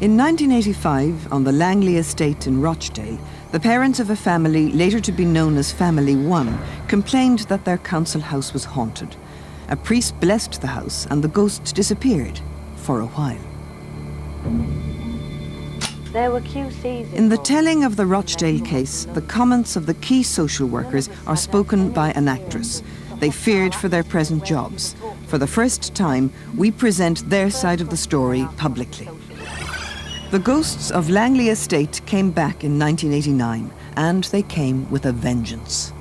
In 1985, on the Langley estate in Rochdale, the parents of a family later to be known as Family 1 complained that their council house was haunted. A priest blessed the house and the ghost disappeared for a while. There were QCs in the telling of the Rochdale case, the comments of the key social workers are spoken by an actress. They feared for their present jobs. For the first time, we present their side of the story publicly. The ghosts of Langley Estate came back in 1989, and they came with a vengeance.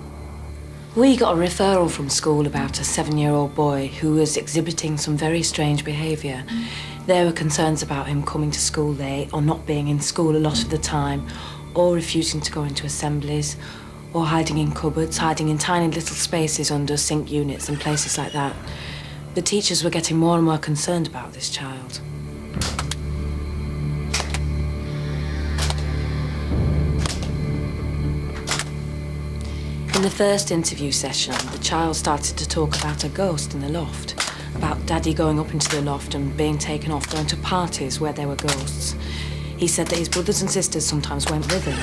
We got a referral from school about a 7-year-old boy who was exhibiting some very strange behaviour. There were concerns about him coming to school late, or not being in school a lot of the time, or refusing to go into assemblies, or hiding in cupboards, hiding in tiny little spaces under sink units and places like that. The teachers were getting more and more concerned about this child. In the first interview session, the child started to talk about a ghost in the loft, about Daddy going up into the loft and being taken off, going to parties where there were ghosts. He said that his brothers and sisters sometimes went with him.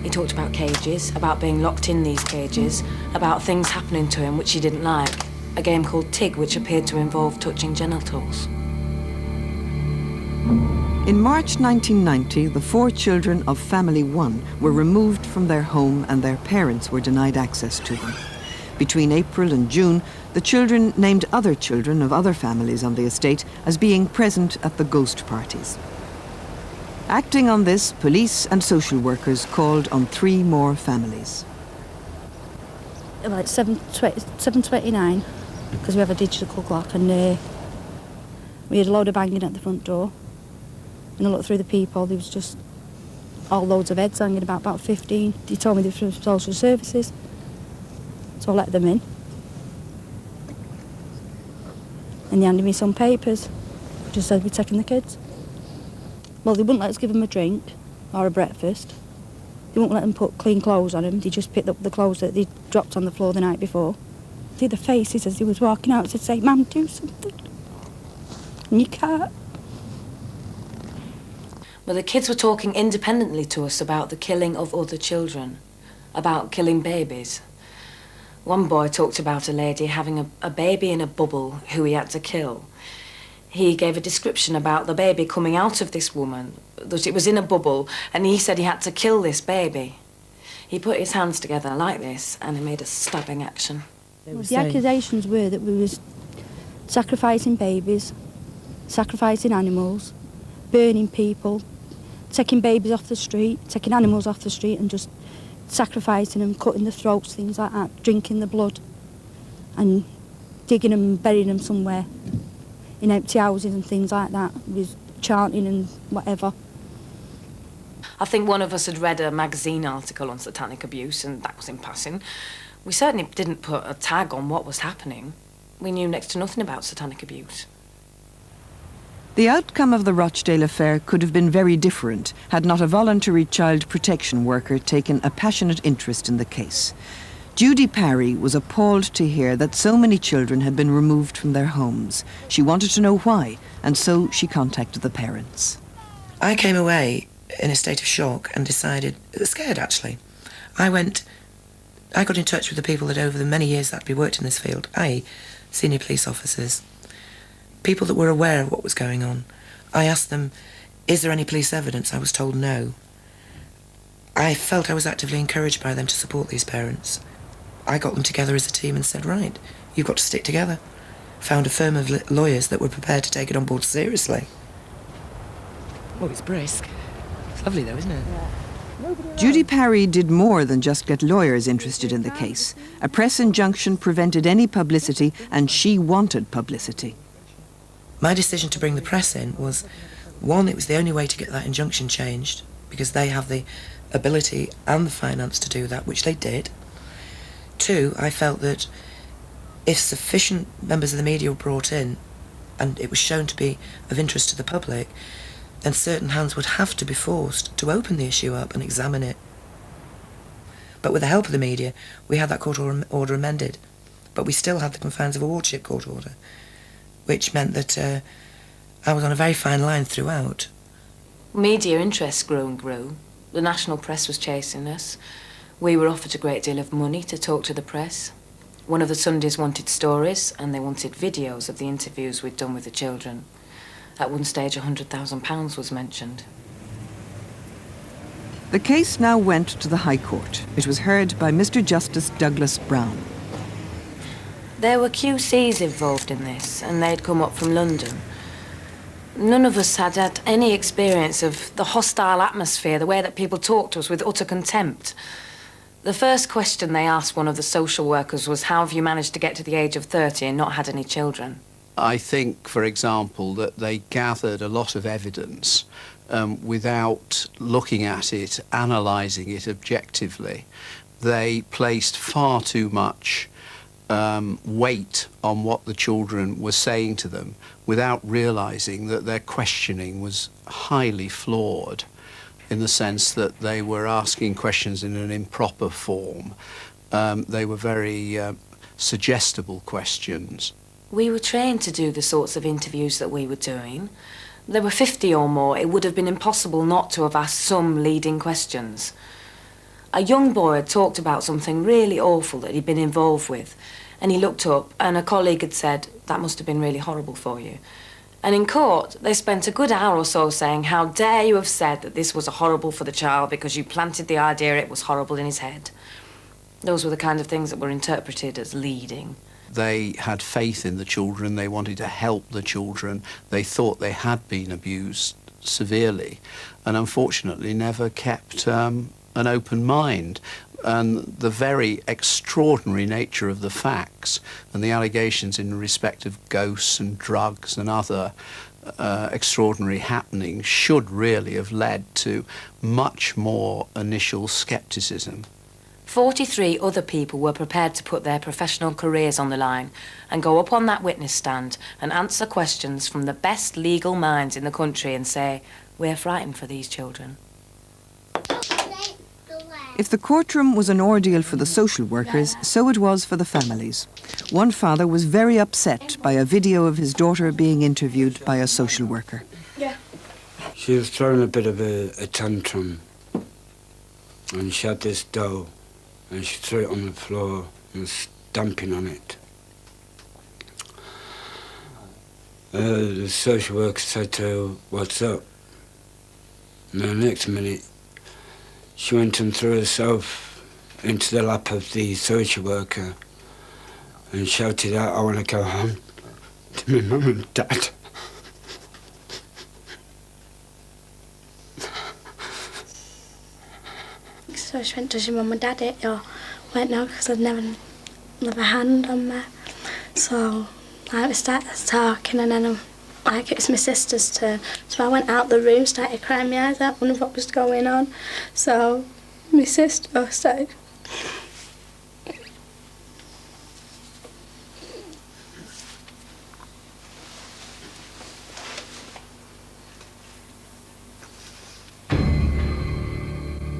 He talked about cages, about being locked in these cages, about things happening to him which he didn't like, a game called Tig which appeared to involve touching genitals. In March 1990, the 4 children of Family 1 were removed from their home and their parents were denied access to them. Between April and June, the children named other children of other families on the estate as being present at the ghost parties. Acting on this, police and social workers called on 3 more families. Like 7:29, because we have a digital clock, and we had a load of banging at the front door. And I looked through the people, there was just all loads of heads hanging about 15. He told me they were from social services, so I let them in. And they handed me some papers, just said we're taking the kids. Well, they wouldn't let us give them a drink or a breakfast. They wouldn't let them put clean clothes on them. They just picked up the clothes that they dropped on the floor the night before. See the faces as he was walking out, said, say, "Mum, do something." And you can't. Well, the kids were talking independently to us about the killing of other children, about killing babies. One boy talked about a lady having a baby in a bubble who he had to kill. He gave a description about the baby coming out of this woman, that it was in a bubble, and he said he had to kill this baby. He put his hands together like this, and he made a stabbing action. Well, the accusations were that we was sacrificing babies, sacrificing animals, burning people, taking babies off the street, taking animals off the street and just sacrificing them, cutting the throats, things like that, drinking the blood and digging them and burying them somewhere in empty houses and things like that, with chanting and whatever. I think one of us had read a magazine article on satanic abuse, and that was in passing. We certainly didn't put a tag on what was happening. We knew next to nothing about satanic abuse. The outcome of the Rochdale affair could have been very different had not a voluntary child protection worker taken a passionate interest in the case. Judy Parry was appalled to hear that so many children had been removed from their homes. She wanted to know why, and so she contacted the parents. I came away in a state of shock and decided, scared actually. I got in touch with the people that over the many years that we worked in this field, i.e. senior police officers, people that were aware of what was going on. I asked them, is there any police evidence? I was told no. I felt I was actively encouraged by them to support these parents. I got them together as a team and said, right, you've got to stick together. Found a firm of lawyers that were prepared to take it on board seriously. Oh, it's brisk. It's lovely though, isn't it? Yeah. Judy Parry did more than just get lawyers interested in the case. A press injunction prevented any publicity, and she wanted publicity. My decision to bring the press in was, one, it was the only way to get that injunction changed, because they have the ability and the finance to do that, which they did. Two, I felt that if sufficient members of the media were brought in, and it was shown to be of interest to the public, then certain hands would have to be forced to open the issue up and examine it. But with the help of the media, we had that court order amended, but we still had the confines of a wardship court order, which meant that I was on a very fine line throughout. Media interest grew and grew. The national press was chasing us. We were offered a great deal of money to talk to the press. One of the Sundays wanted stories, and they wanted videos of the interviews we'd done with the children. At one stage, £100,000 was mentioned. The case now went to the High Court. It was heard by Mr. Justice Douglas Brown. There were QCs involved in this, and they'd come up from London. None of us had had any experience of the hostile atmosphere, the way that people talked to us with utter contempt. The first question they asked one of the social workers was, how have you managed to get to the age of 30 and not had any children? I think, for example, that they gathered a lot of evidence without looking at it, analysing it objectively. They placed far too much weight on what the children were saying to them without realising that their questioning was highly flawed, in the sense that they were asking questions in an improper form. They were very suggestible questions. We were trained to do the sorts of interviews that we were doing. There were 50 or more. It would have been impossible not to have asked some leading questions. A young boy had talked about something really awful that he'd been involved with, and he looked up and a colleague had said, that must have been really horrible for you. And in court, they spent a good hour or so saying, how dare you have said that this was horrible for the child because you planted the idea it was horrible in his head. Those were the kind of things that were interpreted as leading. They had faith in the children, they wanted to help the children, they thought they had been abused severely, and unfortunately never kept an open mind. And the very extraordinary nature of the facts and the allegations in respect of ghosts and drugs and other extraordinary happenings should really have led to much more initial scepticism. 43 other people were prepared to put their professional careers on the line and go up on that witness stand and answer questions from the best legal minds in the country and say, we're frightened for these children. If the courtroom was an ordeal for the social workers, so it was for the families. One father was very upset by a video of his daughter being interviewed by a social worker. She was throwing a bit of a tantrum, and she had this doll, and she threw it on the floor and was stamping on it. The social worker said to her, "What's up?" And the next minute, she went and threw herself into the lap of the social worker and shouted out, "I want to go home to my mum and dad." So she went, "Does your mum and dad it?" Or went, "No, because I'd never a hand on me." So we started talking, and then it was my sister's turn. So I went out the room, started crying my eyes out, wondering what was going on. So my sister started.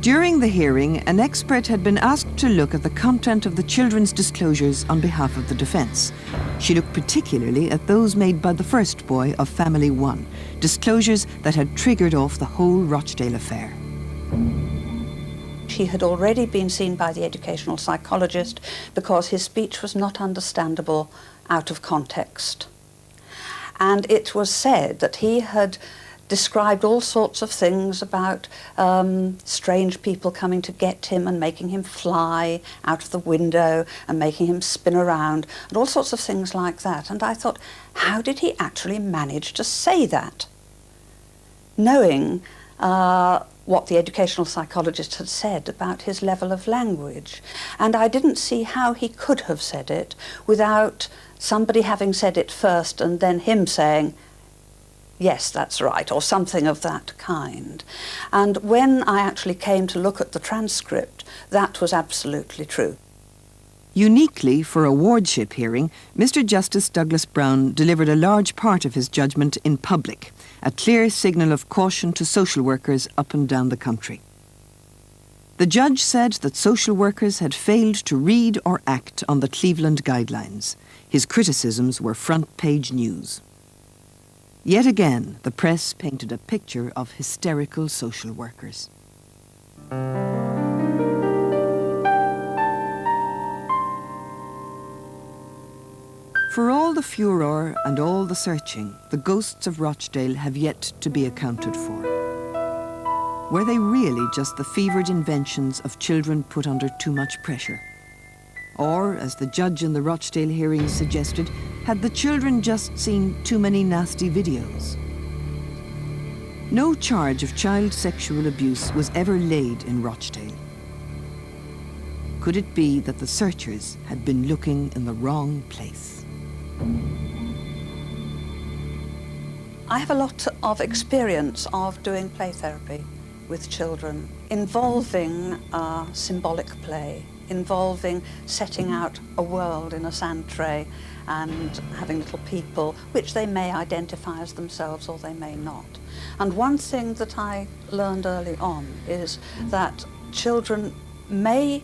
During the hearing, an expert had been asked to look at the content of the children's disclosures on behalf of the defence. She looked particularly at those made by the first boy of Family 1, disclosures that had triggered off the whole Rochdale affair. He had already been seen by the educational psychologist because his speech was not understandable out of context. And it was said that he had described all sorts of things about strange people coming to get him and making him fly out of the window and making him spin around and all sorts of things like that. And I thought, how did he actually manage to say that? Knowing what the educational psychologist had said about his level of language. And I didn't see how he could have said it without somebody having said it first and then him saying, "Yes, that's right," or something of that kind. And when I actually came to look at the transcript, that was absolutely true. Uniquely for a wardship hearing, Mr. Justice Douglas Brown delivered a large part of his judgment in public, a clear signal of caution to social workers up and down the country. The judge said that social workers had failed to read or act on the Cleveland guidelines. His criticisms were front-page news. Yet again, the press painted a picture of hysterical social workers. For all the furor and all the searching, the ghosts of Rochdale have yet to be accounted for. Were they really just the fevered inventions of children put under too much pressure? Or, as the judge in the Rochdale hearing suggested, had the children just seen too many nasty videos? No charge of child sexual abuse was ever laid in Rochdale. Could it be that the searchers had been looking in the wrong place? I have a lot of experience of doing play therapy with children, involving symbolic play, involving setting out a world in a sand tray and having little people, which they may identify as themselves or they may not. And one thing that I learned early on is that children may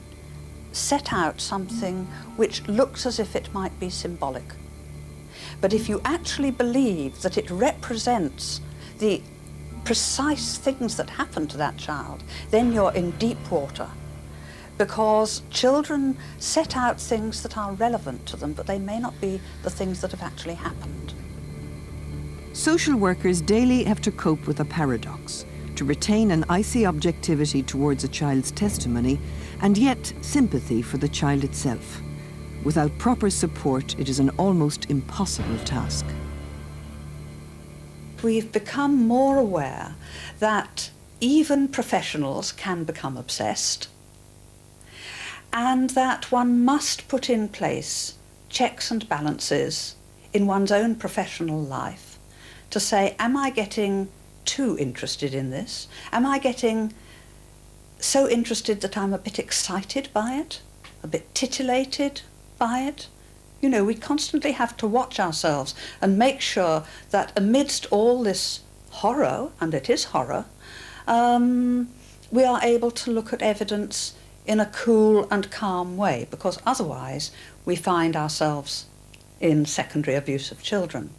set out something which looks as if it might be symbolic. But if you actually believe that it represents the precise things that happen to that child, then you're in deep water. Because children set out things that are relevant to them, but they may not be the things that have actually happened. Social workers daily have to cope with a paradox: to retain an icy objectivity towards a child's testimony, and yet sympathy for the child itself. Without proper support, it is an almost impossible task. We've become more aware that even professionals can become obsessed, and that one must put in place checks and balances in one's own professional life to say, am I getting too interested in this? Am I getting so interested that I'm a bit excited by it, a bit titillated by it? You know, we constantly have to watch ourselves and make sure that amidst all this horror, and it is horror, we are able to look at evidence in a cool and calm way, because otherwise we find ourselves in secondary abuse of children.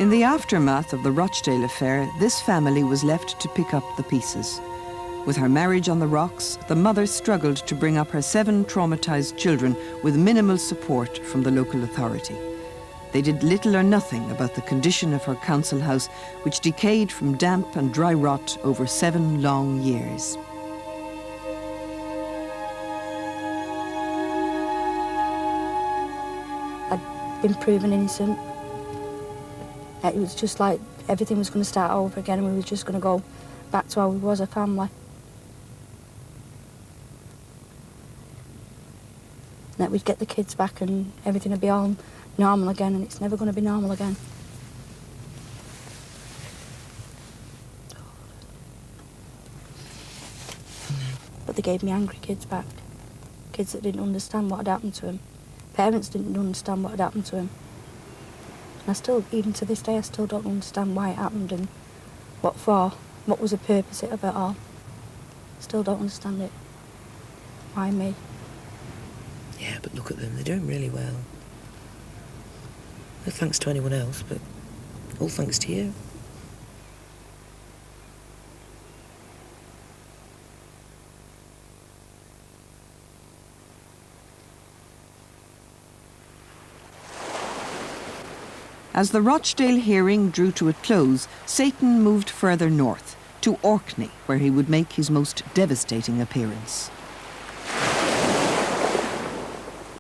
In the aftermath of the Rochdale affair, this family was left to pick up the pieces. With her marriage on the rocks, the mother struggled to bring up her 7 traumatized children with minimal support from the local authority. They did little or nothing about the condition of her council house, which decayed from damp and dry rot over 7 long years. I'd been proven innocent. It was just like everything was going to start over again, and we were just going to go back to how we was a family. And that we'd get the kids back and everything would be all normal again, and it's never going to be normal again. But they gave me angry kids back. Kids that didn't understand what had happened to him. Parents didn't understand what had happened to him. I still, even to this day, I still don't understand why it happened and what for, what was the purpose of it all. Still don't understand it. Why me? Yeah, but look at them, they're doing really well. No thanks to anyone else, but all thanks to you. As the Rochdale hearing drew to a close, Satan moved further north, to Orkney, where he would make his most devastating appearance.